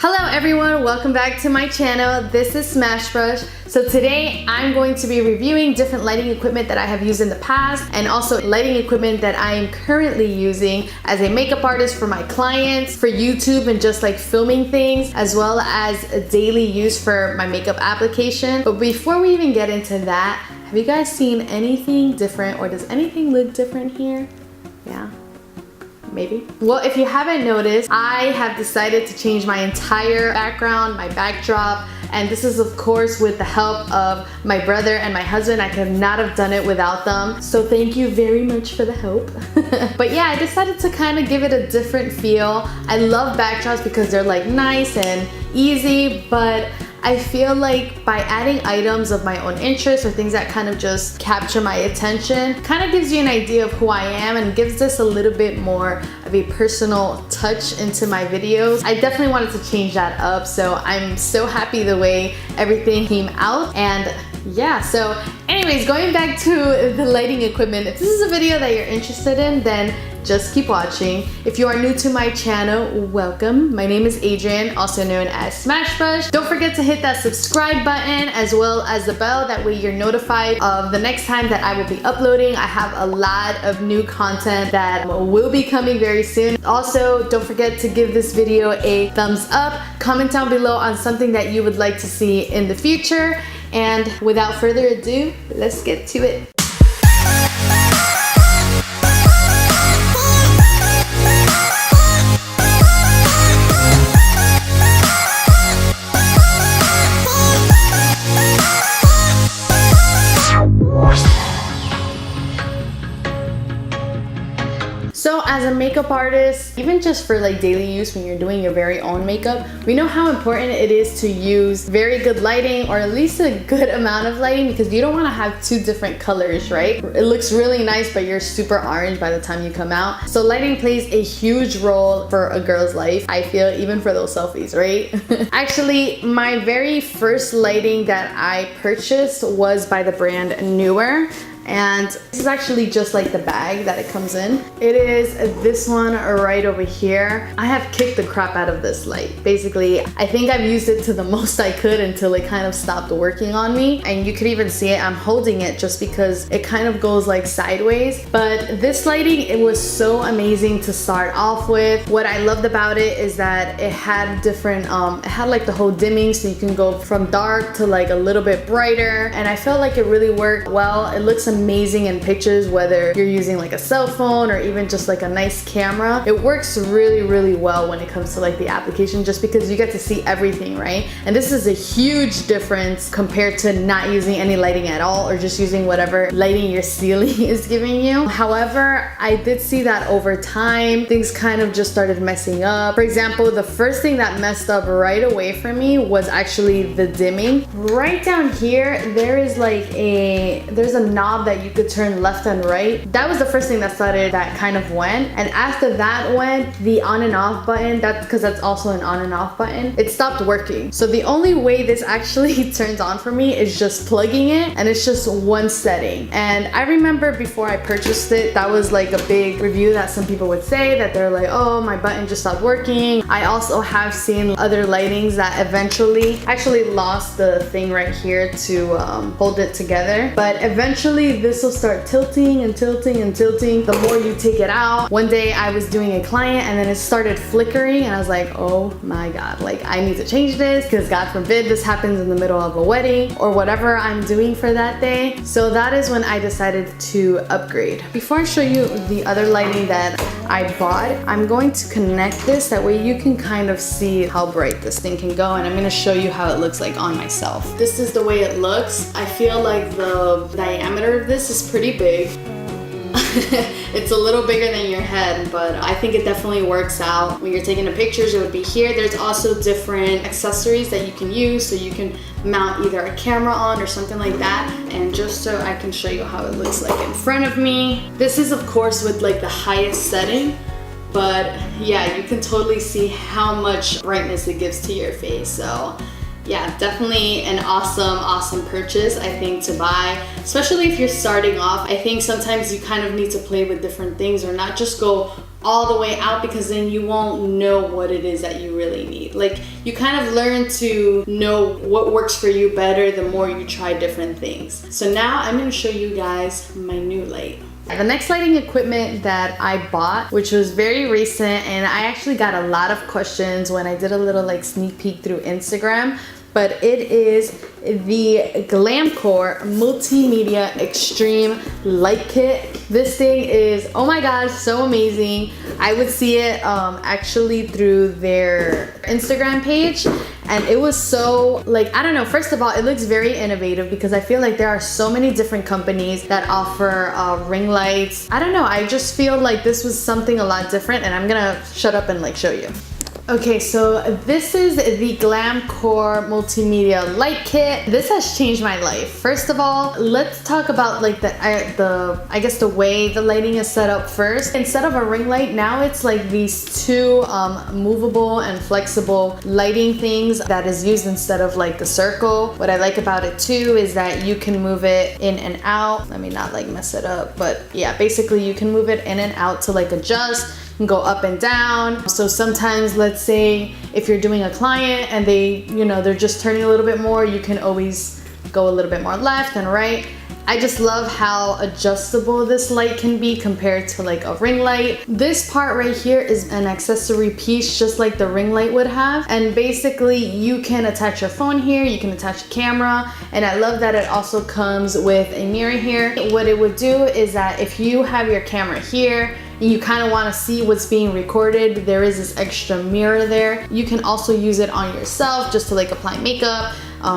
Hello everyone, welcome back to my channel. This is Smashbrush. So today I'm going to be reviewing different lighting equipment that I have used in the past and also lighting equipment that I am currently using as a makeup artist for my clients, for YouTube and just like filming things, as well as a daily use for my makeup application. But before we even get into that, have you guys seen anything different, or does anything look different here? Yeah. Maybe. Well, if you haven't noticed, I have decided to change my entire background, my backdrop, and this is of course with the help of my brother and my husband. I could not have done it without them. So thank you very much for the help. But yeah, I decided to kind of give it a different feel. I love backdrops because they're like nice and easy, but I feel like by adding items of my own interest or things that kind of just capture my attention, kind of gives you an idea of who I am and gives this a little bit more of a personal touch into my videos. I definitely wanted to change that up, so I'm so happy the way everything came out. And yeah, so anyways, going back to the lighting equipment, if this is a video that you're interested in, then just keep watching. If you are new to my channel, welcome. My name is Adrian, also known as Smashbrush. Don't forget to hit that subscribe button as well as the bell. That way you're notified of the next time that I will be uploading. I have a lot of new content that will be coming very soon. Also, don't forget to give this video a thumbs up. Comment down below on something that you would like to see in the future. And without further ado, let's get to it. So as a makeup artist, even just for like daily use when you're doing your very own makeup, we know how important it is to use very good lighting, or at least a good amount of lighting, because you don't want to have two different colors, right? It looks really nice, but you're super orange by the time you come out. So lighting plays a huge role for a girl's life, I feel, even for those selfies, right? Actually, my very first lighting that I purchased was by the brand Neewer. And this is actually just like the bag that it comes in. It is this one right over here. I have kicked the crap out of this light. Basically, I think I've used it to the most I could until it kind of stopped working on me. And you could even see it, I'm holding it just because it kind of goes like sideways. But this lighting, it was so amazing to start off with. What I loved about it is that it had different, it had like the whole dimming, so you can go from dark to like a little bit brighter. And I felt like it really worked well. It looks amazing in pictures, whether you're using like a cell phone or even just like a nice camera. It works really well when it comes to like the application, just because you get to see everything, right? And this is a huge difference compared to not using any lighting at all, or just using whatever lighting your ceiling is giving you. However, I did see that over time things kind of just started messing up. For example, the first thing that messed up right away for me was actually the dimming. Right down here, there's a knob that you could turn left and right. That was the first thing that kind of went. And after that went, the on and off button, because that's also an on and off button, it stopped working. So the only way this actually turns on for me is just plugging it, and it's just one setting. And I remember before I purchased it, that was like a big review that some people would say, that they're like, oh, my button just stopped working. I also have seen other lightings that eventually actually lost the thing right here to hold it together. But eventually this will start tilting and tilting and tilting the more you take it out. One day I was doing a client and then it started flickering, and I was like, oh my god, like I need to change this, because God forbid this happens in the middle of a wedding or whatever I'm doing for that day. So that is when I decided to upgrade. Before I show you the other lighting that I bought, I'm going to connect this, that way you can kind of see how bright this thing can go, and I'm going to show you how it looks like on myself. This is the way it looks. I feel like the diameter of this is pretty big. It's a little bigger than your head, but I think it definitely works out. When you're taking the pictures, it would be here. There's also different accessories that you can use, so you can mount either a camera on or something like that. And just so I can show you how it looks like in front of me. This is of course with like the highest setting, but yeah, you can totally see how much brightness it gives to your face. So yeah, definitely an awesome purchase, I think, to buy, especially if you're starting off. I think sometimes you kind of need to play with different things, or not just go all the way out, because then you won't know what it is that you really need. Like, you kind of learn to know what works for you better the more you try different things. So now I'm gonna show you guys my new light. The next lighting equipment that I bought, which was very recent, and I actually got a lot of questions when I did a little like sneak peek through Instagram, but it is the Glamcor Multimedia Extreme Light Kit. This thing is, oh my gosh, so amazing. I would see it actually through their Instagram page, and it was so, like, I don't know, first of all, it looks very innovative because I feel like there are so many different companies that offer ring lights. I don't know, I just feel like this was something a lot different, and I'm gonna shut up and like show you. Okay, so this is the Glamcor Multimedia Light Kit. This has changed my life. First of all, let's talk about like I guess the way the lighting is set up first. Instead of a ring light, now it's like these two movable and flexible lighting things that is used instead of like the circle. What I like about it too is that you can move it in and out. Let me not like mess it up, but yeah, basically you can move it in and out to like adjust. Can go up and down. So sometimes, let's say if you're doing a client and they, you know, they're just turning a little bit more, you can always go a little bit more left and right. I just love how adjustable this light can be compared to like a ring light. This part right here is an accessory piece just like the ring light would have. And basically you can attach your phone here, you can attach a camera, and I love that it also comes with a mirror here. What it would do is that if you have your camera here, and you kind of want to see what's being recorded, there is this extra mirror there. You can also use it on yourself just to like apply makeup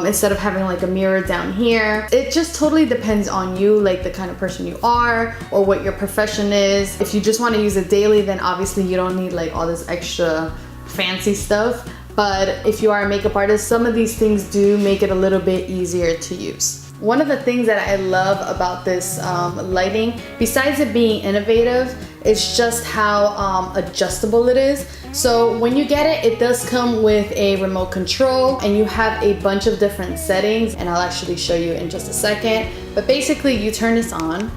instead of having like a mirror down here. It just totally depends on you, like the kind of person you are or what your profession is. If you just want to use it daily, then obviously you don't need like all this extra fancy stuff. But if you are a makeup artist, some of these things do make it a little bit easier to use. One of the things that I love about this lighting, besides it being innovative, is just how adjustable it is. So when you get it, it does come with a remote control, and you have a bunch of different settings, and I'll actually show you in just a second. But basically you turn this on.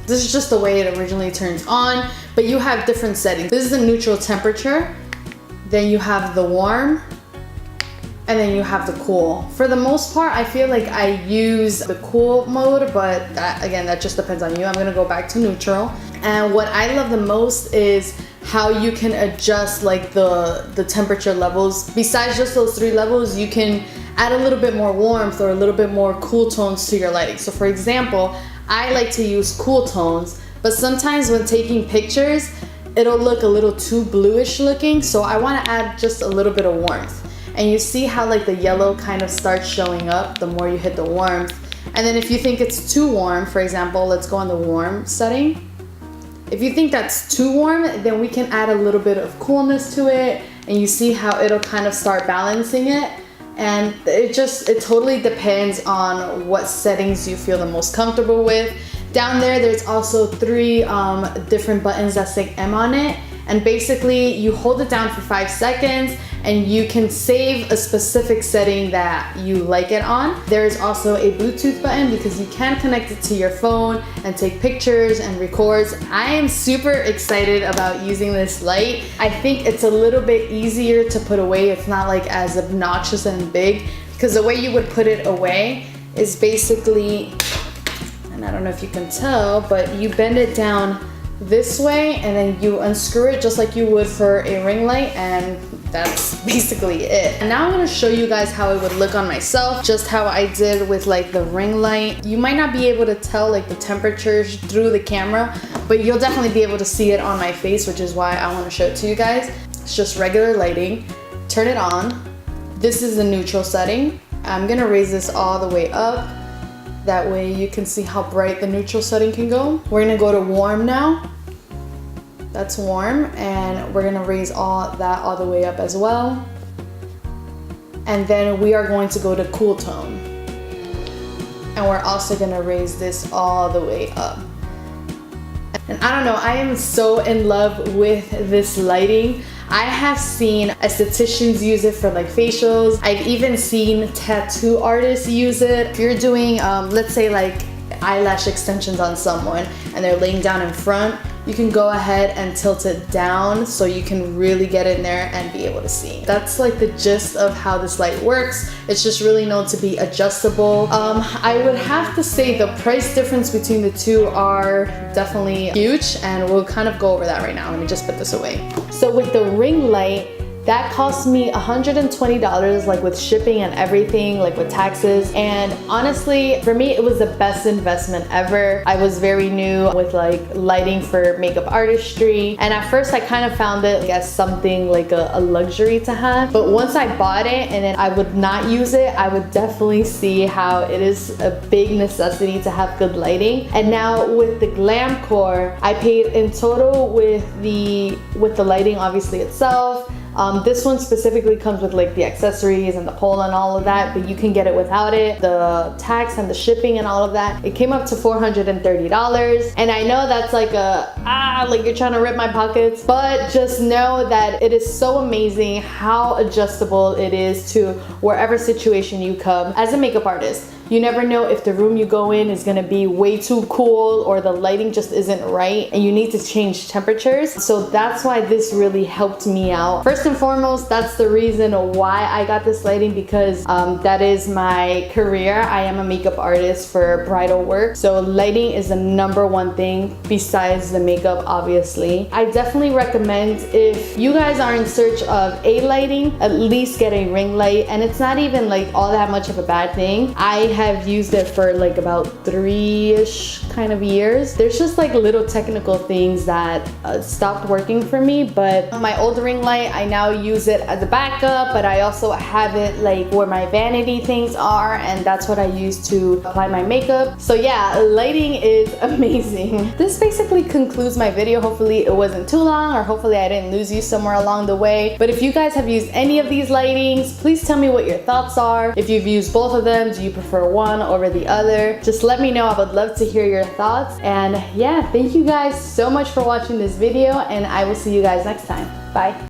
This is just the way it originally turns on, but you have different settings. This is the neutral temperature, then you have the warm, and then you have the cool. For the most part, I feel like I use the cool mode, but that just depends on you. I'm gonna go back to neutral. And what I love the most is how you can adjust like the temperature levels. Besides just those 3 levels, you can add a little bit more warmth or a little bit more cool tones to your lighting. So for example, I like to use cool tones, but sometimes when taking pictures, it'll look a little too bluish looking. So I wanna add just a little bit of warmth. And you see how like the yellow kind of starts showing up the more you hit the warmth. And then if you think it's too warm, for example, let's go on the warm setting. If you think that's too warm, then we can add a little bit of coolness to it, and you see how it'll kind of start balancing it. And it totally depends on what settings you feel the most comfortable with. Down there's also 3 different buttons that say M on it. And basically you hold it down for 5 seconds and you can save a specific setting that you like it on. There's also a Bluetooth button because you can connect it to your phone and take pictures and records. I am super excited about using this light. I think it's a little bit easier to put away. It's not like as obnoxious and big, because the way you would put it away is basically, and I don't know if you can tell, but you bend it down this way and then you unscrew it just like you would for a ring light, and that's basically it. And now I'm gonna show you guys how it would look on myself, just how I did with like the ring light. You might not be able to tell like the temperatures through the camera, but you'll definitely be able to see it on my face, which is why I want to show it to you guys. It's just regular lighting. Turn it on. This is the neutral setting. I'm gonna raise this all the way up. That way you can see how bright the neutral setting can go. We're gonna go to warm now. That's warm, and we're gonna raise all the way up as well. And then we are going to go to cool tone. And we're also gonna raise this all the way up. And I don't know, I am so in love with this lighting. I have seen estheticians use it for like facials. I've even seen tattoo artists use it. If you're doing, let's say like eyelash extensions on someone and they're laying down in front, you can go ahead and tilt it down so you can really get in there and be able to see. That's like the gist of how this light works. It's just really known to be adjustable. I would have to say the price difference between the two are definitely huge, and we'll kind of go over that right now. Let me just put this away. So with the ring light, that cost me $120, like with shipping and everything, like with taxes. And honestly, for me, it was the best investment ever. I was very new with like lighting for makeup artistry. And at first I kind of found it as something like a luxury to have. But once I bought it and then I would not use it, I would definitely see how it is a big necessity to have good lighting. And now with the Glamcor, I paid in total with the lighting obviously itself. This one specifically comes with like the accessories and the pole and all of that, but you can get it without it. The tax and the shipping and all of that, it came up to $430. And I know that's like like you're trying to rip my pockets, but just know that it is so amazing how adjustable it is to wherever situation you come. As a makeup artist, you never know if the room you go in is gonna be way too cool or the lighting just isn't right and you need to change temperatures. So that's why this really helped me out. First and foremost, that's the reason why I got this lighting, because that is my career. I am a makeup artist for bridal work. So lighting is the #1 thing besides the makeup, obviously. I definitely recommend, if you guys are in search of a lighting, at least get a ring light. And it's not even like all that much of a bad thing. I have used it for like about 3-ish kind of years. There's just like little technical things that stopped working for me, but my old ring light, I now use it as a backup, but I also have it like where my vanity things are, and that's what I use to apply my makeup. So yeah, lighting is amazing. This basically concludes my video. Hopefully it wasn't too long, or hopefully I didn't lose you somewhere along the way. But if you guys have used any of these lightings, please tell me what your thoughts are. If you've used both of them, do you prefer one over the other? Just let me know. I would love to hear your thoughts. And yeah, thank you guys so much for watching this video, and I will see you guys next time. Bye.